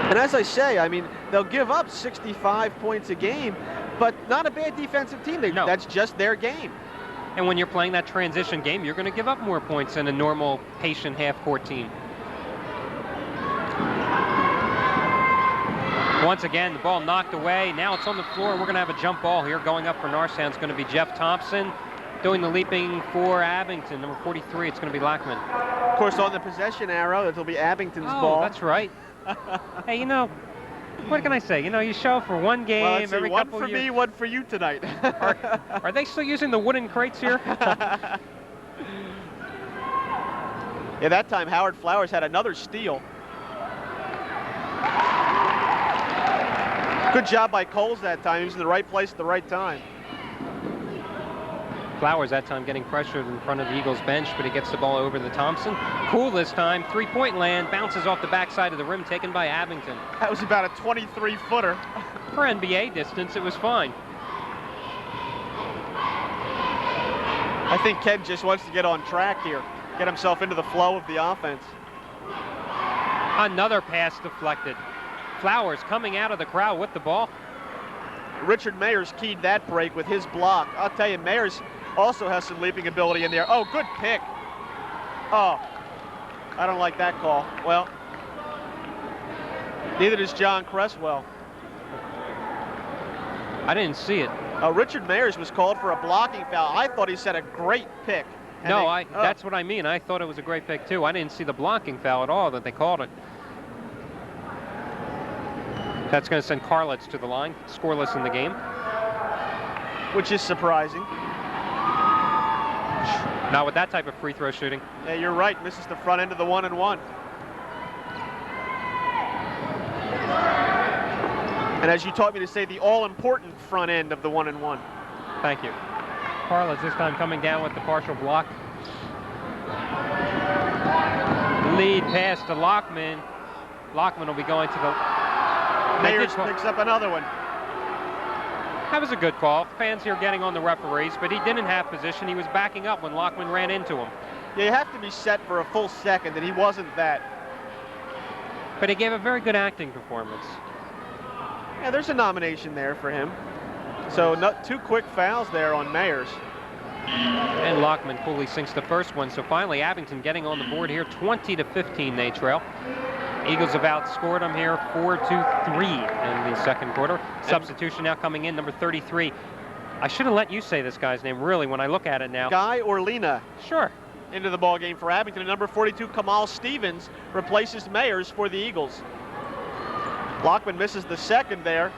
And as I say, I mean, they'll give up 65 points a game, but not a bad defensive team. No. That's just their game. And when you're playing that transition game, you're going to give up more points than a normal, patient half-court team. Once again, the ball knocked away. Now it's on the floor. We're going to have a jump ball here. Going up for Norristown is going to be Jeff Thompson. Doing the leaping for Abington, number 43, it's going to be Lackman. Of course, on the possession arrow, it'll be Abington's ball. Oh, that's right. Hey, you know, what can I say? You know, you show for one game well, every couple one for years. me, one for you tonight. Are they still using the wooden crates here? Yeah, that time Howard Flowers had another steal. Good job by Coles that time. He was in the right place at the right time. Flowers that time getting pressured in front of the Eagles bench, but he gets the ball over to Thompson. Cool this time. Three-point land. Bounces off the backside of the rim, taken by Abington. That was about a 23-footer. For NBA distance, it was fine. I think Ken just wants to get on track here, get himself into the flow of the offense. Another pass deflected. Flowers coming out of the crowd with the ball. Richard Mayers keyed that break with his block. I'll tell you, Mayers also has some leaping ability in there. Oh, good pick. Oh, I don't like that call. Well, neither does John Cresswell. I didn't see it. Richard Mayers was called for a blocking foul. I thought he said a great pick. No, that's what I mean. I thought it was a great pick, too. I didn't see the blocking foul at all that they called it. That's going to send Carlitz to the line, scoreless in the game. Which is surprising. Not with that type of free throw shooting. Yeah, you're right. Misses the front end of the 1-and-1. And as you taught me to say, the all-important front end of the 1-and-1. Thank you. Carlitz this time coming down with the partial block. Lead pass to Lockman. Lockman will be going to the... Mayers picks up another one. That was a good call. Fans here getting on the referees, but he didn't have position. He was backing up when Lockman ran into him. Yeah, you have to be set for a full second, and he wasn't that. But he gave a very good acting performance. Yeah, there's a nomination there for him. So two quick fouls there on Mayers. And Lockman coolly sinks the first one. So finally, Abington getting on the board here. 20-15 they trail. Eagles have outscored them here 4-3 in the second quarter. Substitution now coming in, number 33. I should have let you say this guy's name, really, when I look at it now. Guy Orlina. Sure. Into the ball game for Abington. And number 42, Kamal Stevens, replaces Mayers for the Eagles. Lockman misses the second there,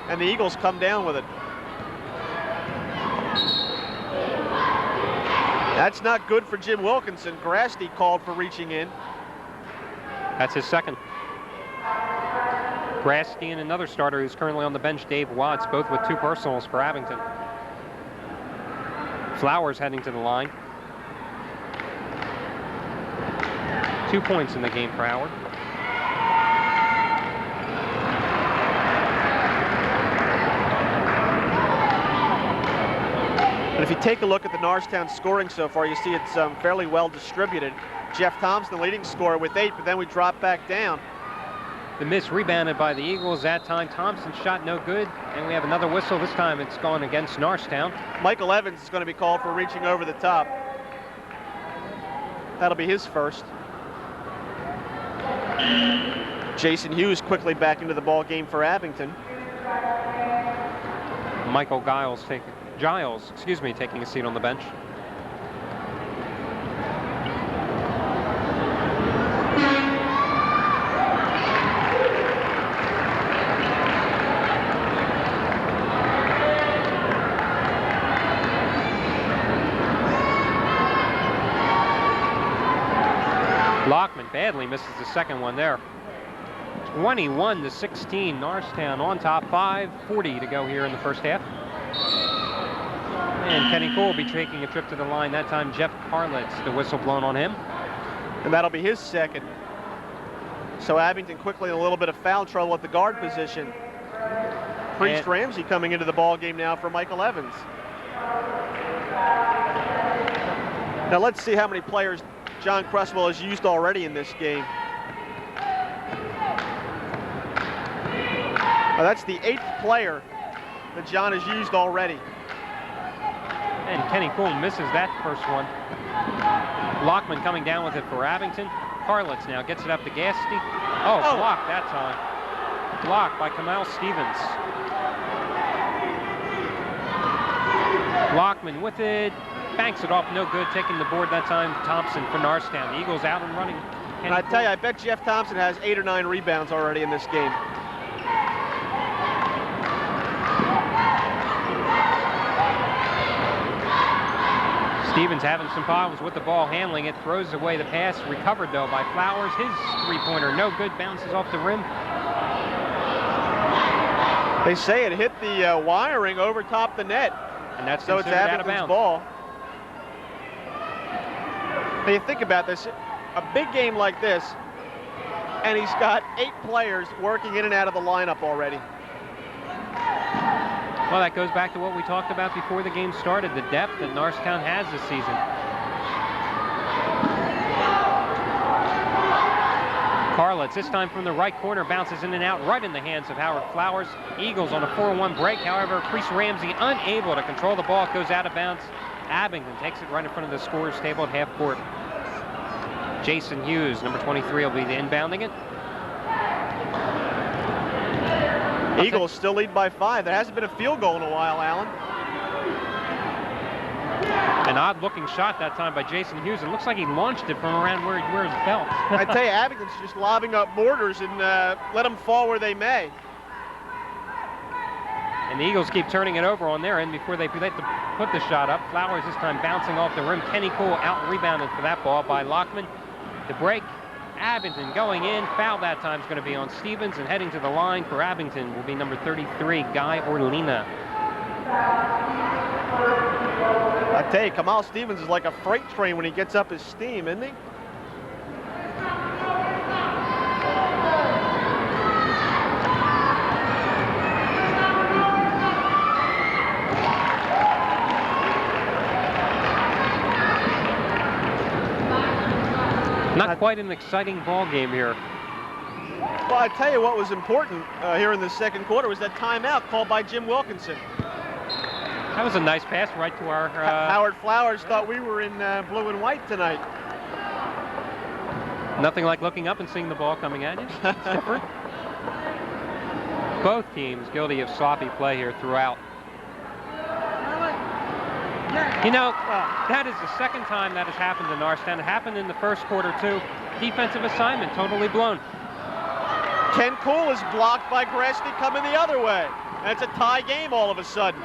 and the Eagles come down with it. That's not good for Jim Wilkinson. Grasty called for reaching in. That's his second. Grasty and another starter who's currently on the bench, Dave Watts, both with 2 personals for Abington. Flowers heading to the line. 2 points in the game for Howard. And if you take a look at the Norristown scoring so far, you see it's fairly well distributed. Jeff Thompson, the leading scorer, with 8, but then we drop back down. The miss rebounded by the Eagles. That time Thompson's shot no good, and we have another whistle. This time it's gone against Norristown. Michael Evans is going to be called for reaching over the top. That'll be his first. Jason Hughes quickly back into the ball game for Abington. Michael Giles taking a seat on the bench. Lockman badly misses the second one there. 21-16, Norristown on top, 5:40 to go here in the first half. And Kenny Cole will be taking a trip to the line. That time Jeff Carlitz, the whistle blown on him. And that'll be his second. So Abington quickly in a little bit of foul trouble at the guard position. Priest Ramsey coming into the ball game now for Michael Evans. Now let's see how many players John Cresswell has used already in this game. Well, that's the 8th player that John has used already. And Kenny Poole misses that first one. Lockman coming down with it for Abington. Carlitz now gets it up to Gasty. Oh, blocked that time. Blocked by Kamal Stevens. Lockman with it. Banks it off, no good. Taking the board that time, Thompson for Norristown. The Eagles out and running. And I tell you, I bet Jeff Thompson has 8 or 9 rebounds already in this game. Stevens having some problems with the ball handling it. Throws away the pass. Recovered, though, by Flowers. His three-pointer, no good. Bounces off the rim. They say it hit the wiring over top the net. And that's so it's Abington's ball. Now you think about this, a big game like this, and he's got 8 players working in and out of the lineup already. Well, that goes back to what we talked about before the game started, the depth that Norristown has this season. Carlitz, this time from the right corner, bounces in and out right in the hands of Howard Flowers. Eagles on a 4-1 break. However, Priest Ramsey unable to control the ball. It goes out of bounds. Abington takes it right in front of the scorer's table at half court. Jason Hughes, number 23, will be the inbounding it. Eagles still lead by 5. There hasn't been a field goal in a while, Alan. An odd-looking shot that time by Jason Hughes. It looks like he launched it from around where he wears his belt. I tell you, Abington's just lobbing up mortars and let them fall where they may. And the Eagles keep turning it over on their end before they put the shot up. Flowers this time bouncing off the rim. Kenny Poole out-rebounded for that ball by Lockman. The break, Abington going in. Foul that time is going to be on Stevens, and heading to the line for Abington will be number 33, Guy Orlina. I tell you, Kamal Stevens is like a freight train when he gets up his steam, isn't he? Not quite an exciting ball game here. Well, I tell you what was important here in the second quarter was that timeout called by Jim Wilkinson. That was a nice pass right to our... Howard Flowers thought we were in blue and white tonight. Nothing like looking up and seeing the ball coming at you. It's different. Both teams guilty of sloppy play here throughout. You know, that is the second time that has happened to Norristown. It happened in the first quarter, too. Defensive assignment totally blown. Ken Poole is blocked by Grasky coming the other way. And it's a tie game all of a sudden.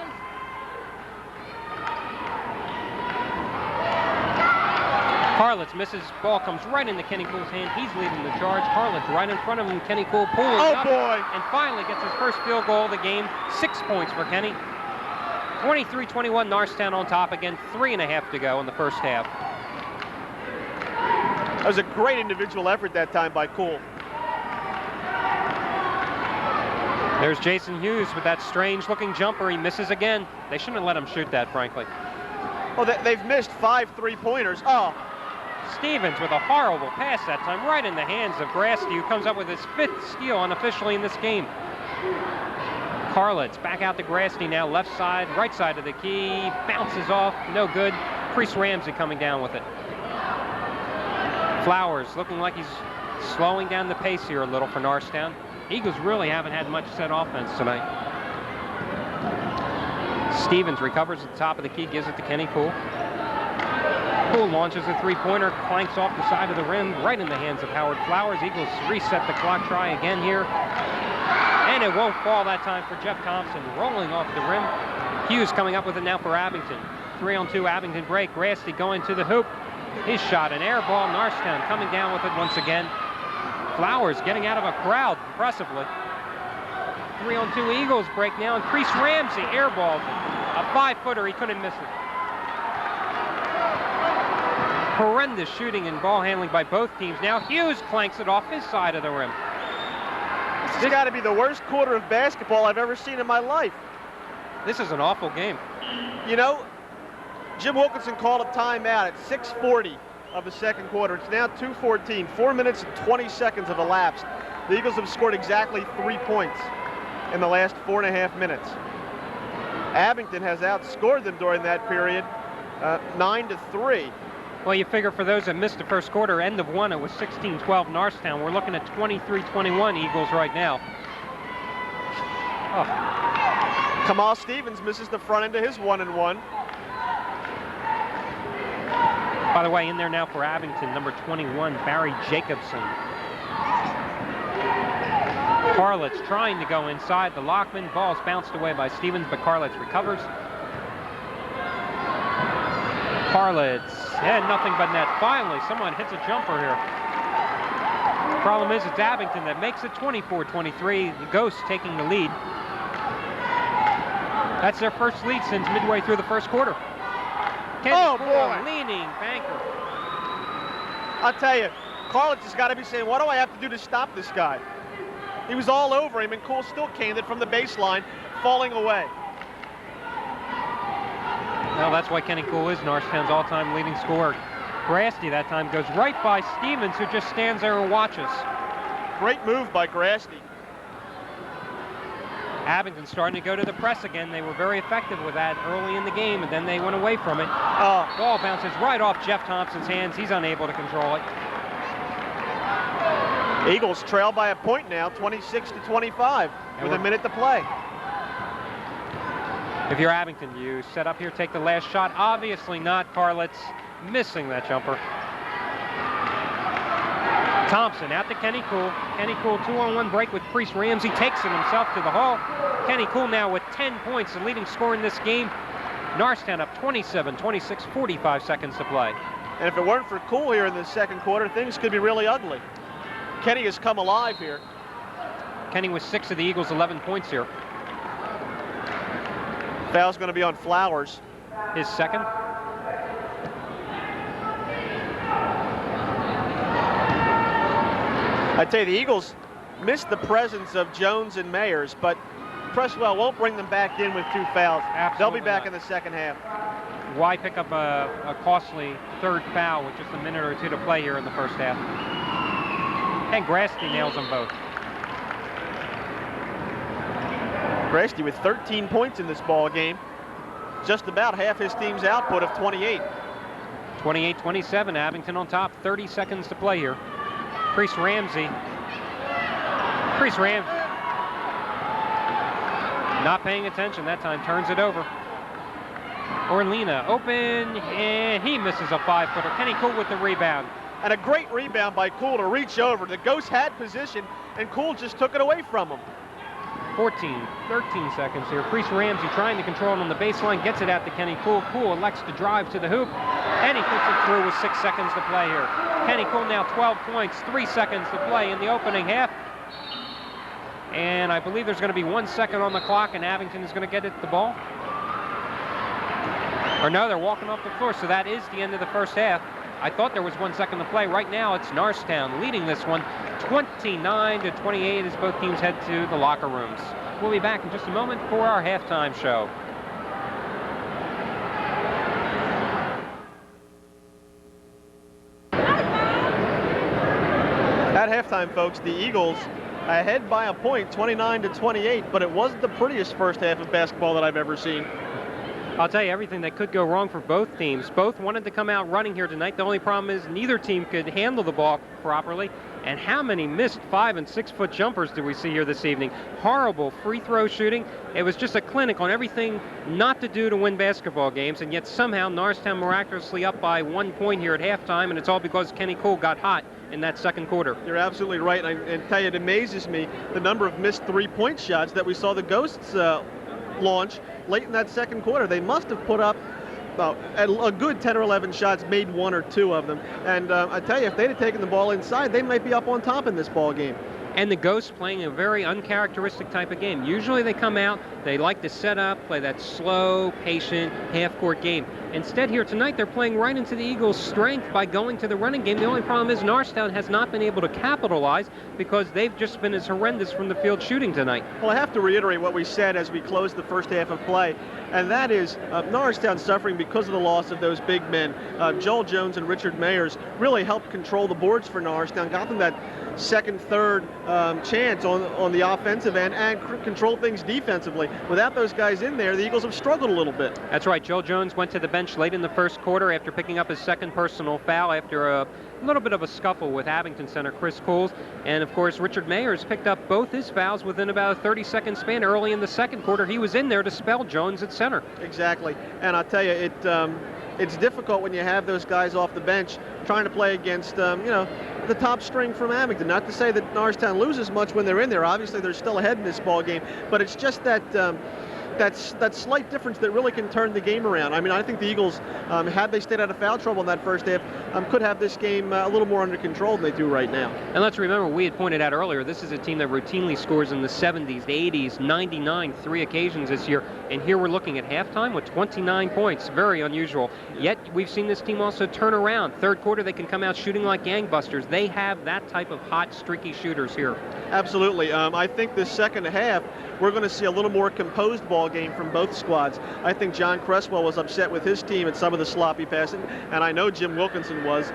Carlitz misses. Ball comes right into Kenny Poole's hand. He's leading the charge. Carlitz right in front of him. Kenny Poole pulls up. Boy. And finally gets his first field goal of the game. 6 points for Kenny. 23-21, Norristown on top again. 3.5 to go in the first half. That was a great individual effort that time by Poole. There's Jason Hughes with that strange-looking jumper. He misses again. They shouldn't have let him shoot that, frankly. Well, they've missed 5 three-pointers. Oh. Stevens with a horrible pass that time, right in the hands of Grasky, who comes up with his 5th steal unofficially in this game. Carlitz back out to Grasky now, left side, right side of the key, bounces off, no good. Priest Ramsey coming down with it. Flowers looking like he's slowing down the pace here a little for Norristown. Eagles really haven't had much set offense tonight. Stevens recovers at the top of the key, gives it to Kenny Poole. Poole launches a three-pointer, clanks off the side of the rim, right in the hands of Howard Flowers. Eagles reset the clock, try again here. And it won't fall that time for Jeff Thompson, rolling off the rim. Hughes coming up with it now for Abington. 3-on-2 Abington break. Grasky going to the hoop. His shot, an air ball. Norristown coming down with it once again. Flowers getting out of a crowd impressively. 3-on-2 Eagles break now, and Priest Ramsey airballed a 5-footer. He couldn't miss it. Horrendous shooting and ball handling by both teams. Now Hughes clanks it off his side of the rim. This has got to be the worst quarter of basketball I've ever seen in my life. This is an awful game. You know, Jim Wilkinson called a timeout at 6:40 of the second quarter. It's now 2:14. 4 minutes and 20 seconds have elapsed. The Eagles have scored exactly 3 points. in the last 4.5 minutes. Abington has outscored them during that period 9-3. Well, you figure for those that missed the first quarter, end of one, it was 16-12 Norristown. We're looking at 23-21 Eagles right now. Oh. Kamal Stevens misses the front end of his 1-and-1. By the way, in there now for Abington, number 21, Barry Jacobson. Carlitz trying to go inside the Lockman. Ball's bounced away by Stevens, but Carlitz recovers. Carlitz, yeah, nothing but net. Finally, someone hits a jumper here. Problem is, it's Abington that makes it 24-23. The Ghosts taking the lead. That's their first lead since midway through the first quarter. Oh, boy. Leaning banker. I'll tell you, Carlitz has got to be saying, what do I have to do to stop this guy? He was all over him, and Cool still canned it from the baseline, falling away. Well, that's why Kenny Cool is Norristown's all-time leading scorer. Grasty that time goes right by Stevens, who just stands there and watches. Great move by Grasty. Abington starting to go to the press again. They were very effective with that early in the game, and then they went away from it. Ball bounces right off Jeff Thompson's hands. He's unable to control it. Eagles trail by a point now, 26-25, with a minute to play. If you're Abington, you set up here, take the last shot. Obviously not. Carlitz missing that jumper. Thompson out to Kenny Cool. Kenny Cool 2-on-1 break with Priest Ramsey. Takes it himself to the hole. Kenny Cool now with 10 points, the leading scorer in this game. Norristown up 27-26, 45 seconds to play. And if it weren't for Cool here in the second quarter, things could be really ugly. Kenny has come alive here. Kenny with 6 of the Eagles' 11 points here. Foul's going to be on Flowers. His second. I tell you, the Eagles missed the presence of Jones and Mayers, but Cresswell won't bring them back in with 2 fouls. Absolutely They'll be back not. in the second half. Why pick up a costly third foul with just a minute or two to play here in the first half? And Grasty nails them both. Grasty with 13 points in this ball game. Just about half his team's output of 28. 28-27, Abington on top. 30 seconds to play here. Priest Ramsey. Not paying attention that time, turns it over. Orlina open, and he misses a 5-footer. Kenny Cool with the rebound. And a great rebound by Cool to reach over. The Ghosts had position, and Cool just took it away from him. 13 seconds here. Priest Ramsey trying to control it on the baseline, gets it out to Kenny Cool. Cool elects to drive to the hoop, and he puts it through with 6 seconds to play here. Kenny Cool now 12 points, 3 seconds to play in the opening half. And I believe there's going to be 1 second on the clock, and Abington is going to get it the ball. Or no, they're walking off the floor, so that is the end of the first half. I thought there was 1 second to play. Right now, it's Norristown leading this one 29-28 as both teams head to the locker rooms. We'll be back in just a moment for our halftime show. At halftime, folks, the Eagles ahead by a point, 29-28, but it wasn't the prettiest first half of basketball that I've ever seen. I'll tell you everything that could go wrong for both teams. Both wanted to come out running here tonight. The only problem is neither team could handle the ball properly. And how many missed 5- and 6-foot jumpers do we see here this evening? Horrible free throw shooting. It was just a clinic on everything not to do to win basketball games. And yet somehow Norristown miraculously up by 1 point here at halftime. And it's all because Kenny Cool got hot in that second quarter. You're absolutely right. And tell you, it amazes me the number of missed 3-point shots that we saw the Ghosts launch late in that second quarter. They must have put up a good 10 or 11 shots, made 1 or 2 of them. And I tell you, if they'd have taken the ball inside, they might be up on top in this ball game. And the Ghosts playing a very uncharacteristic type of game. Usually they come out, they like to set up, play that slow, patient, half-court game. Instead here tonight, they're playing right into the Eagles' strength by going to the running game. The only problem is Norristown has not been able to capitalize because they've just been as horrendous from the field shooting tonight. Well, I have to reiterate what we said as we closed the first half of play, and that is Norristown suffering because of the loss of those big men. Joel Jones and Richard Mayers really helped control the boards for Norristown, got them that second, third chance on the offensive end and control things defensively. Without those guys in there, the Eagles have struggled a little bit. That's right. Joe Jones went to the bench late in the first quarter after picking up his second personal foul after a little bit of a scuffle with Abington center Chris Coles. And of course, Richard Mayers picked up both his fouls within about a 30-second span early in the second quarter. He was in there to spell Jones at center. Exactly. And I'll tell you, it's difficult when you have those guys off the bench trying to play against, the top string from Abington. Not to say that Norristown loses much when they're in there. Obviously, they're still ahead in this ball game, but it's just that that slight difference that really can turn the game around. I mean, I think the Eagles, had they stayed out of foul trouble in that first half, could have this game a little more under control than they do right now. And let's remember, we had pointed out earlier, this is a team that routinely scores in the 70s, the 80s, 99, 3 occasions this year. And here we're looking at halftime with 29 points. Very unusual. Yet we've seen this team also turn around. Third quarter, they can come out shooting like gangbusters. They have that type of hot, streaky shooters here. Absolutely. I think this second half, we're going to see a little more composed ball game from both squads. I think John Cresswell was upset with his team at some of the sloppy passing, and I know Jim Wilkinson was.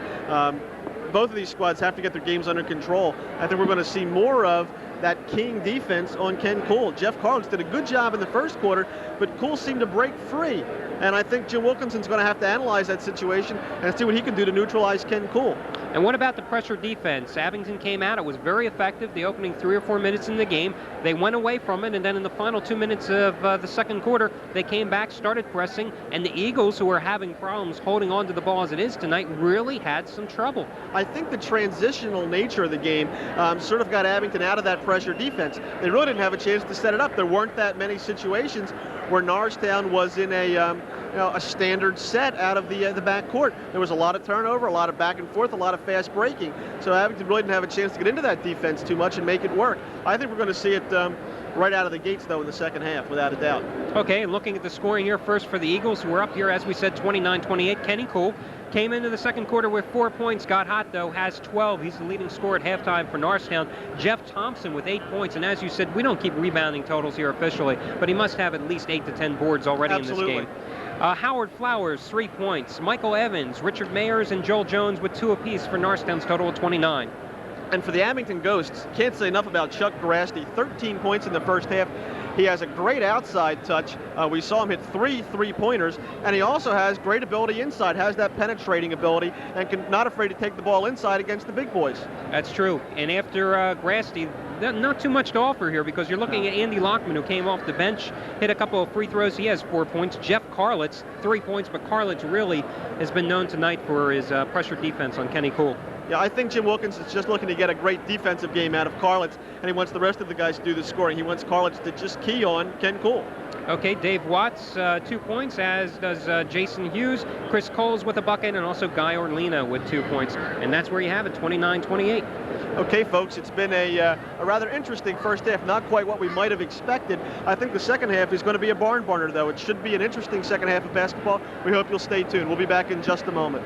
Both of these squads have to get their games under control. I think we're going to see more of that king defense on Ken Cool. Jeff Carlitz did a good job in the first quarter, but Cool seemed to break free. And I think Jim Wilkinson's going to have to analyze that situation and see what he can do to neutralize Ken Cool. And what about the pressure defense? Abington came out. It was very effective the opening 3 or 4 minutes in the game. They went away from it, and then in the final 2 minutes of the second quarter, they came back, started pressing, and the Eagles, who are having problems holding on to the ball as it is tonight, really had some trouble. I think the transitional nature of the game sort of got Abington out of that pressure defense. They really didn't have a chance to set it up. There weren't that many situations where Norristown was in a standard set out of the backcourt. There was a lot of turnover, a lot of back and forth, a lot of fast breaking. So Abington really didn't have a chance to get into that defense too much and make it work. I think we're going to see it right out of the gates, though, in the second half, without a doubt. Okay, and looking at the scoring here first for the Eagles, who are up here, as we said, 29-28. Kenny Cool came into the second quarter with 4 points, got hot, though, has 12. He's the leading scorer at halftime for Norristown. Jeff Thompson with 8 points, and as you said, we don't keep rebounding totals here officially, but he must have at least 8 to 10 boards already Absolutely. in this game. Howard Flowers, 3 points. Michael Evans, Richard Mayers, and Joel Jones with 2 apiece for Norristown's total of 29. And for the Abington Ghosts, can't say enough about Chuck Garasti. 13 points in the first half. He has a great outside touch. We saw him hit 3 3-pointers, and he also has great ability inside, has that penetrating ability, and not afraid to take the ball inside against the big boys. That's true. And after Grasty, not too much to offer here, because you're looking at Andy Lockman, who came off the bench, hit a couple of free throws. He has 4 points. Jeff Carlitz, 3 points, but Carlitz really has been known tonight for his pressure defense on Kenny Cool. Yeah, I think Jim Wilkinson's just looking to get a great defensive game out of Carlitz, and he wants the rest of the guys to do the scoring. He wants Carlitz to just key on Ken Cool. Okay, Dave Watts, 2 points, as does Jason Hughes. Chris Coles with a bucket, and also Guy Orlina with 2 points. And that's where you have it, 29-28. Okay, folks, it's been a rather interesting first half, not quite what we might have expected. I think the second half is going to be a barn burner, though. It should be an interesting second half of basketball. We hope you'll stay tuned. We'll be back in just a moment.